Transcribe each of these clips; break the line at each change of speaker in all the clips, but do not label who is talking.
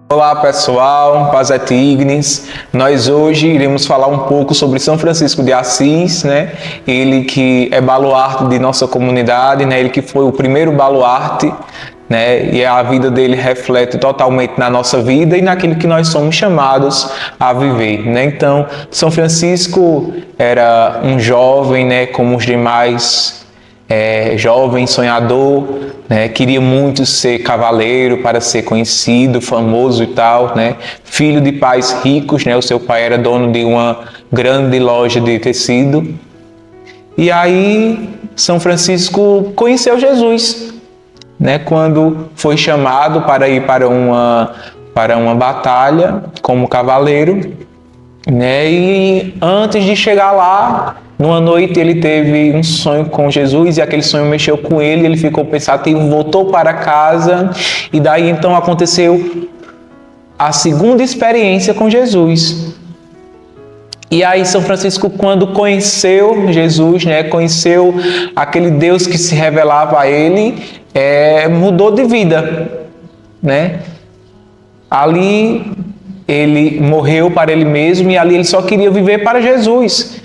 Olá pessoal, paz et ignis. Nós hoje iremos falar um pouco sobre São Francisco de Assis, né? Ele que é baluarte de nossa comunidade, né? Ele que foi o primeiro baluarte, né? E a vida dele reflete totalmente na nossa vida e naquilo que nós somos chamados a viver, né? Então, São Francisco era um jovem, né? Como os demais jovem, sonhador, né? Queria muito ser cavaleiro para ser conhecido, famoso e tal, né? Filho de pais ricos, né? O seu pai era dono de uma grande loja de tecido. E aí São Francisco conheceu Jesus, né? Quando foi chamado para ir para uma batalha como cavaleiro, né? E antes de chegar lá, numa noite ele teve um sonho com Jesus e aquele sonho mexeu com ele, ele ficou pensativo, voltou para casa e daí então aconteceu a segunda experiência com Jesus. E aí São Francisco, quando conheceu Jesus, né, conheceu aquele Deus que se revelava a ele, mudou de vida, né? Ali ele morreu para ele mesmo e ali ele só queria viver para Jesus,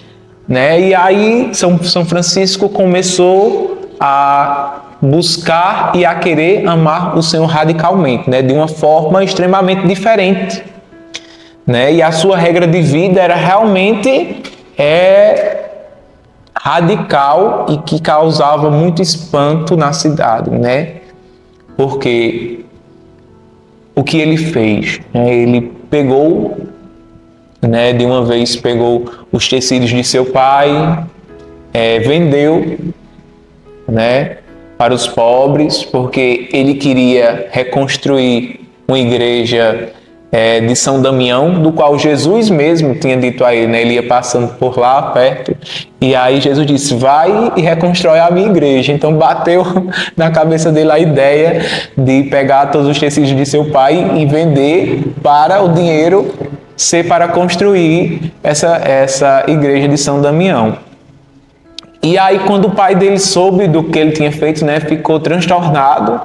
né? E aí São Francisco começou a buscar e a querer amar o Senhor radicalmente, né? De uma forma extremamente diferente, né? E a sua regra de vida era realmente radical e que causava muito espanto na cidade, né? Porque o que ele fez, né? Ele pegou, né, de uma vez pegou os tecidos de seu pai, vendeu, né, para os pobres, porque ele queria reconstruir uma igreja de São Damião, do qual Jesus mesmo tinha dito a ele, né? Ele ia passando por lá perto, e aí Jesus disse, vai e reconstrói a minha igreja. Então bateu na cabeça dele a ideia de pegar todos os tecidos de seu pai e vender para o dinheiro ser para construir essa igreja de São Damião. E aí quando o pai dele soube do que ele tinha feito, né, ficou transtornado.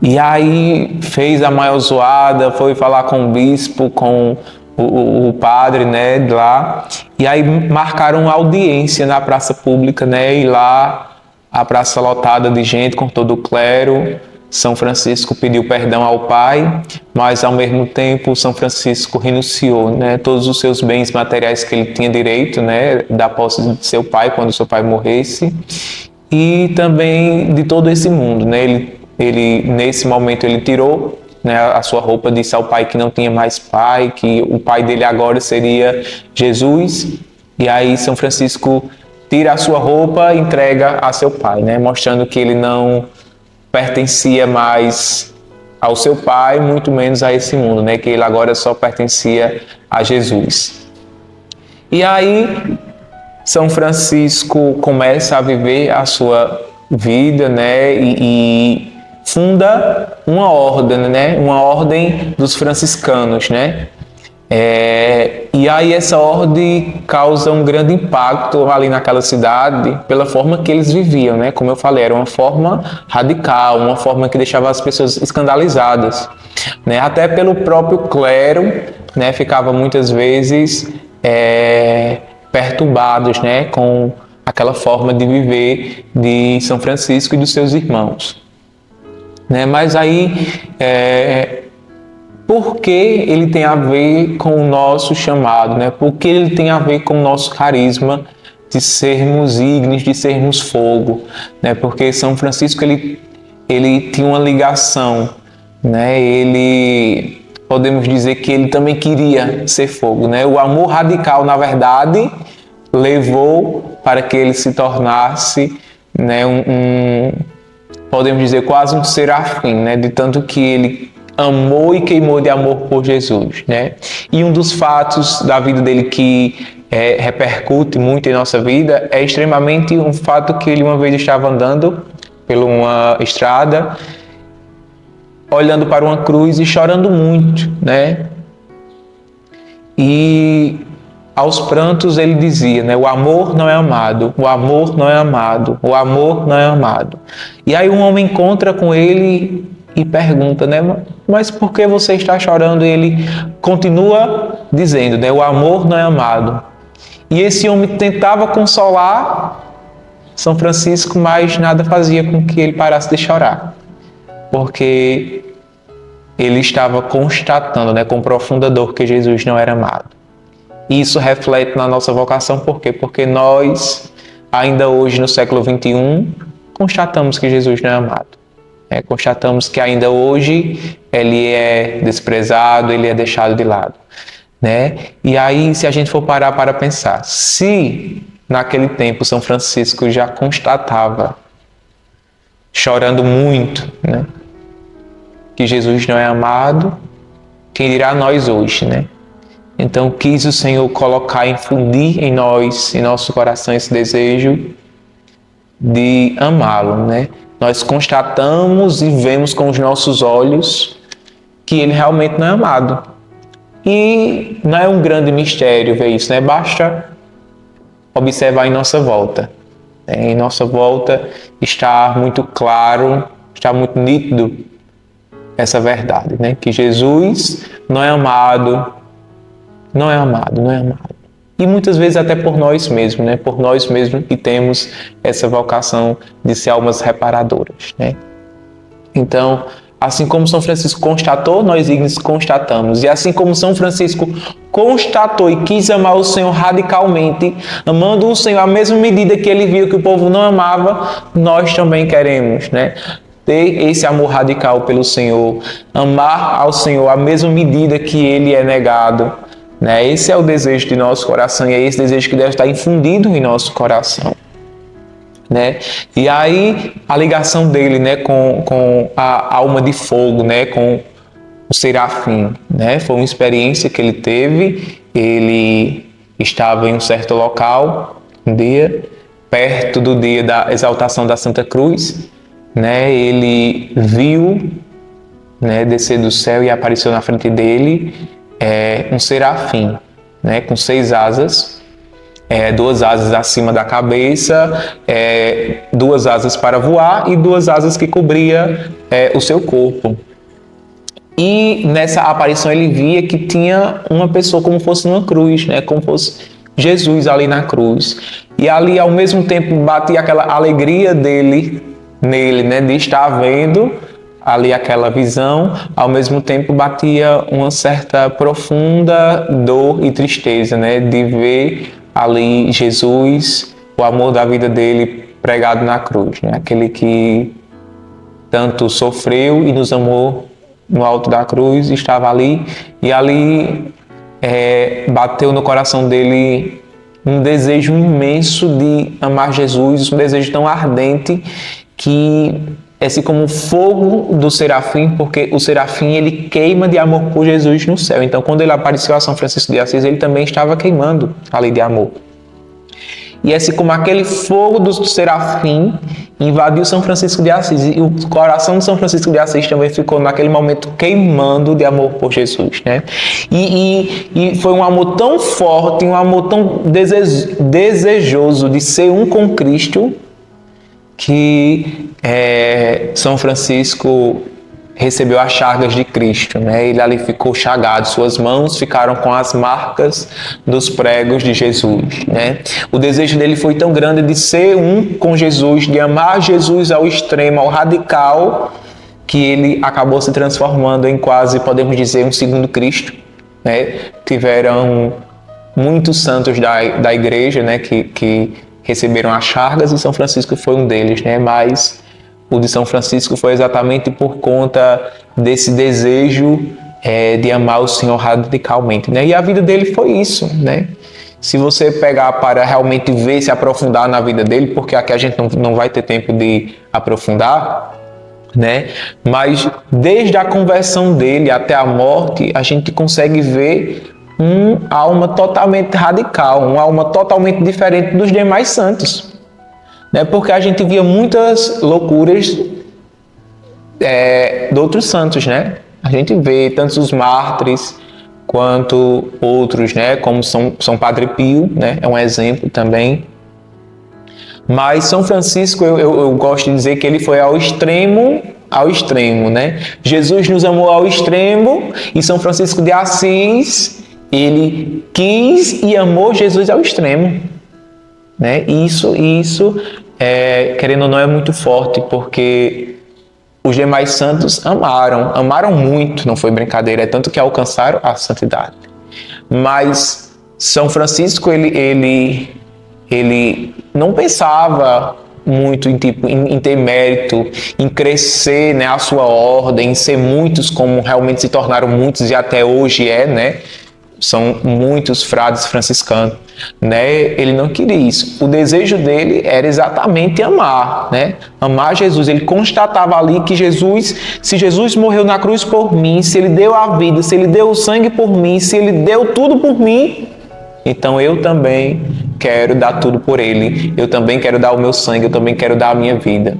E aí fez a maior zoada, foi falar com o bispo, com o padre, né, de lá. E aí marcaram uma audiência na praça pública, né, e lá a praça lotada de gente com todo o clero. São Francisco pediu perdão ao pai, mas ao mesmo tempo São Francisco renunciou, né, todos os seus bens materiais que ele tinha direito, né, da posse de seu pai quando seu pai morresse, e também de todo esse mundo, né. Ele nesse momento ele tirou, né, a sua roupa, disse ao pai que não tinha mais pai, que o pai dele agora seria Jesus. E aí São Francisco tira a sua roupa e entrega a seu pai, né, mostrando que ele não pertencia mais ao seu pai, muito menos a esse mundo, né, que ele agora só pertencia a Jesus. E aí São Francisco começa a viver a sua vida, né, e funda uma ordem, né? Uma ordem dos franciscanos, né? E aí essa ordem causa um grande impacto ali naquela cidade pela forma que eles viviam, né? Como eu falei, era uma forma radical, uma forma que deixava as pessoas escandalizadas, né? Até pelo próprio clero, né? Ficava muitas vezes perturbados, né? Com aquela forma de viver de São Francisco e dos seus irmãos. Né? Mas aí, por que ele tem a ver com o nosso chamado? Né? Por que ele tem a ver com o nosso carisma de sermos ígneos, de sermos fogo? Né? Porque São Francisco ele tinha uma ligação, né? Podemos dizer que ele também queria ser fogo. Né? O amor radical, na verdade, levou para que ele se tornasse, né, podemos dizer, quase um serafim, né? De tanto que ele amou e queimou de amor por Jesus, né? E um dos fatos da vida dele que repercute muito em nossa vida é extremamente um fato que ele uma vez estava andando por uma estrada, olhando para uma cruz e chorando muito, né? E aos prantos ele dizia, né? O amor não é amado, o amor não é amado, o amor não é amado. E aí um homem encontra com ele e pergunta, né? Mas por que você está chorando? E ele continua dizendo, né? O amor não é amado. E esse homem tentava consolar São Francisco, mas nada fazia com que ele parasse de chorar, porque ele estava constatando, né, com profunda dor, que Jesus não era amado. E isso reflete na nossa vocação, por quê? Porque nós, ainda hoje no século XXI, constatamos que Jesus não é amado. Constatamos que ainda hoje ele é desprezado, ele é deixado de lado, né? E aí, se a gente for parar para pensar, se naquele tempo São Francisco já constatava, chorando muito, né, que Jesus não é amado, quem dirá nós hoje, né? Então, quis o Senhor colocar, infundir em nós, em nosso coração, esse desejo de amá-lo, né? Nós constatamos e vemos com os nossos olhos que ele realmente não é amado. E não é um grande mistério ver isso, né? Basta observar em nossa volta. Em nossa volta está muito claro, está muito nítido essa verdade, né? Que Jesus não é amado, não é amado, não é amado. E muitas vezes até por nós mesmos, né? Por nós mesmos que temos essa vocação de ser almas reparadoras, né? Então, assim como São Francisco constatou, nós ígneos constatamos. E assim como São Francisco constatou e quis amar o Senhor radicalmente, amando o Senhor à mesma medida que ele viu que o povo não amava, nós também queremos, né? Ter esse amor radical pelo Senhor, amar ao Senhor à mesma medida que ele é negado, né? Esse é o desejo de nosso coração e é esse desejo que deve estar infundido em nosso coração, né? E aí a ligação dele, né, com a alma de fogo, né, com o serafim, né? Foi uma experiência que ele teve. Ele estava em um certo local um dia, perto do dia da exaltação da Santa Cruz, né? Ele viu, né, descer do céu e apareceu na frente dele um serafim, né, com 6 asas, 2 asas acima da cabeça, 2 asas para voar e 2 asas que cobria o seu corpo. E nessa aparição ele via que tinha uma pessoa como fosse numa cruz, né, como fosse Jesus ali na cruz. E ali ao mesmo tempo batia aquela alegria nele, né, de estar vendo ali aquela visão, ao mesmo tempo batia uma certa profunda dor e tristeza, né, de ver ali Jesus, o amor da vida dele pregado na cruz, né, aquele que tanto sofreu e nos amou no alto da cruz, estava ali, e ali bateu no coração dele um desejo imenso de amar Jesus, um desejo tão ardente que é assim como o fogo do serafim, porque o serafim ele queima de amor por Jesus no céu. Então, quando ele apareceu a São Francisco de Assis, ele também estava queimando ali de amor. E é assim como aquele fogo do serafim invadiu São Francisco de Assis, e o coração de São Francisco de Assis também ficou naquele momento queimando de amor por Jesus, né? E foi um amor tão forte, um amor tão desejoso de ser um com Cristo, que São Francisco recebeu as chagas de Cristo, né? Ele ali ficou chagado, suas mãos ficaram com as marcas dos pregos de Jesus, né? O desejo dele foi tão grande de ser um com Jesus, de amar Jesus ao extremo, ao radical, que ele acabou se transformando em quase, podemos dizer, um segundo Cristo, né? Tiveram muitos santos da igreja, né, que receberam as chagas, e São Francisco foi um deles, né? Mas o de São Francisco foi exatamente por conta desse desejo de amar o Senhor radicalmente, né? E a vida dele foi isso, né? Se você pegar para realmente ver, se aprofundar na vida dele, porque aqui a gente não vai ter tempo de aprofundar, né? Mas desde a conversão dele até a morte, a gente consegue ver uma alma totalmente radical, uma alma totalmente diferente dos demais santos, né? Porque a gente via muitas loucuras de outros santos, né? A gente vê tanto os mártires quanto outros, né? Como São Padre Pio, né? É um exemplo também. Mas São Francisco, eu gosto de dizer que ele foi ao extremo ao extremo, né? Jesus nos amou ao extremo e São Francisco de Assis, ele quis e amou Jesus ao extremo, né? Isso, querendo ou não, é muito forte, porque os demais santos amaram muito, não foi brincadeira, é tanto que alcançaram a santidade. Mas São Francisco, ele não pensava muito em ter mérito, em crescer, né, a sua ordem, em ser muitos, como realmente se tornaram muitos e até hoje né? São muitos frades franciscanos, né? Ele não queria isso. O desejo dele era exatamente amar, né? Amar Jesus. Ele constatava ali que se Jesus morreu na cruz por mim, se ele deu a vida, se ele deu o sangue por mim, se ele deu tudo por mim, então eu também quero dar tudo por ele. Eu também quero dar o meu sangue, eu também quero dar a minha vida,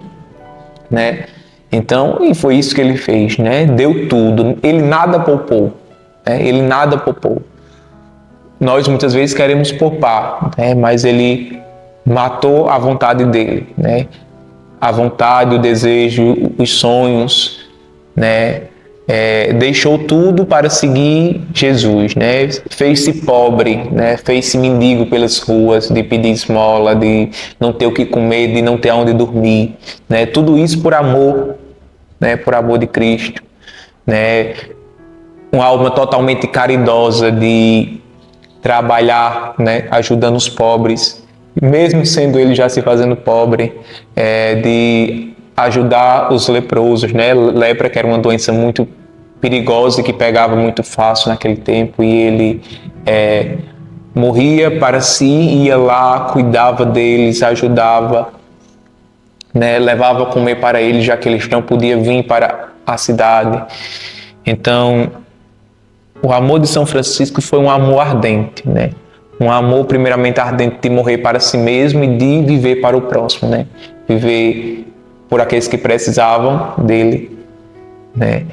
né? Então, e foi isso que ele fez, né? Deu tudo. Ele nada poupou, né? Ele nada poupou. Nós muitas vezes queremos poupar, né? Mas ele matou a vontade dele, né? A vontade, o desejo, os sonhos, né? Deixou tudo para seguir Jesus, né? Fez-se pobre, né? Fez-se mendigo pelas ruas, de pedir esmola, de não ter o que comer, de não ter onde dormir, né? Tudo isso por amor, né? Por amor de Cristo, né? Uma alma totalmente caridosa, de trabalhar, né? Ajudando os pobres, mesmo sendo ele já se fazendo pobre, de ajudar os leprosos, né? Lepra, que era uma doença muito perigosa e que pegava muito fácil naquele tempo, e ele morria para si, ia lá, cuidava deles, ajudava, né? Levava a comer para eles, já que eles não podiam vir para a cidade. Então, o amor de São Francisco foi um amor ardente, né? Um amor primeiramente ardente de morrer para si mesmo e de viver para o próximo, né? Viver por aqueles que precisavam dele, né?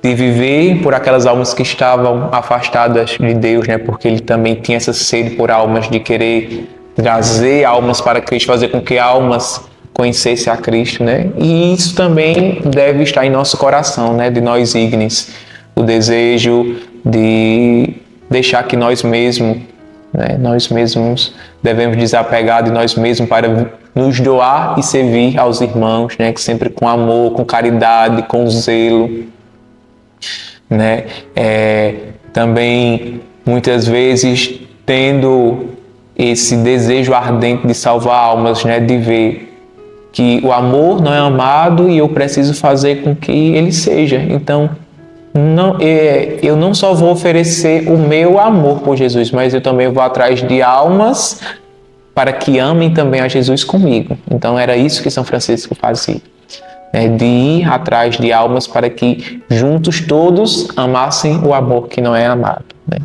De viver por aquelas almas que estavam afastadas de Deus, né? Porque ele também tinha essa sede por almas, de querer trazer almas para Cristo, fazer com que almas conhecessem a Cristo, né? E isso também deve estar em nosso coração, né? De nós ígnes, o desejo de deixar que nós mesmos devemos desapegar de nós mesmos para nos doar e servir aos irmãos, né? Que sempre com amor, com caridade, com zelo, né? Também muitas vezes tendo esse desejo ardente de salvar almas, né? De ver que o amor não é amado e eu preciso fazer com que ele seja. Então, eu não só vou oferecer o meu amor por Jesus, mas eu também vou atrás de almas para que amem também a Jesus comigo. Então era isso que São Francisco fazia, né? De ir atrás de almas para que juntos todos amassem o amor que não é amado, né?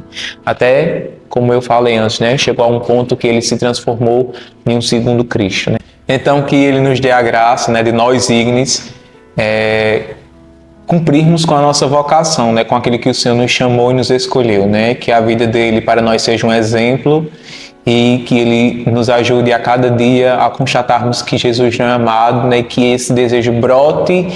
Até, como eu falei antes, né? Chegou a um ponto que ele se transformou em um segundo Cristo, né? Então que ele nos dê a graça, né? De nós ígnes cumprirmos com a nossa vocação, né? Com aquilo que o Senhor nos chamou e nos escolheu, né? Que a vida dele para nós seja um exemplo e que ele nos ajude a cada dia a constatarmos que Jesus não é amado, né? E que esse desejo brote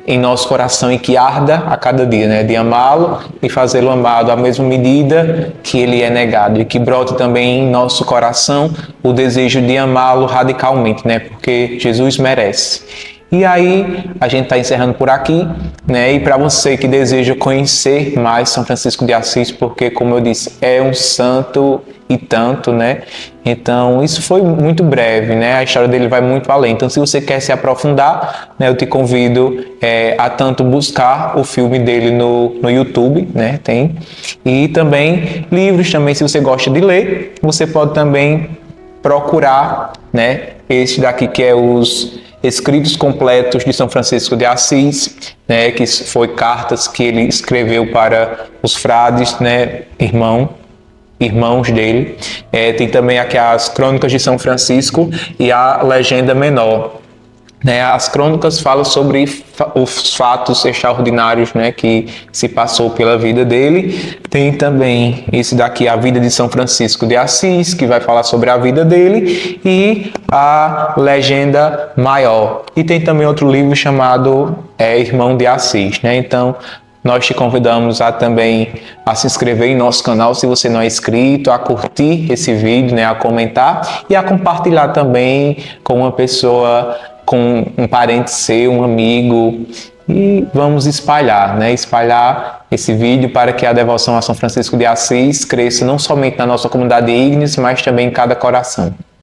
em nosso coração e que arda a cada dia, né? De amá-lo e fazê-lo amado à mesma medida que ele é negado, e que brote também em nosso coração o desejo de amá-lo radicalmente, né? Porque Jesus merece. E aí, a gente está encerrando por aqui, né? E para você que deseja conhecer mais São Francisco de Assis, porque, como eu disse, é um santo e tanto, né? Então, isso foi muito breve, né? A história dele vai muito além. Então, se você quer se aprofundar, né, eu te convido a tanto buscar o filme dele no YouTube, né? Tem. E também livros também, se você gosta de ler, você pode também procurar, né? Esse daqui que é os Escritos Completos de São Francisco de Assis, né, que foi cartas que ele escreveu para os frades, né, irmãos dele. Tem também aqui as Crônicas de São Francisco e a Legenda Menor. né? As crônicas falam sobre os fatos extraordinários, né, que se passou pela vida dele. Tem também esse daqui, A Vida de São Francisco de Assis, que vai falar sobre a vida dele, e a Legenda Maior. E tem também outro livro chamado Irmão de Assis, né? Então, nós te convidamos também a se inscrever em nosso canal, se você não é inscrito, a curtir esse vídeo, né, a comentar e a compartilhar também com uma pessoa, com um parente seu, um amigo, e vamos espalhar, né, espalhar esse vídeo para que a devoção a São Francisco de Assis cresça não somente na nossa comunidade Ignis, mas também em cada coração.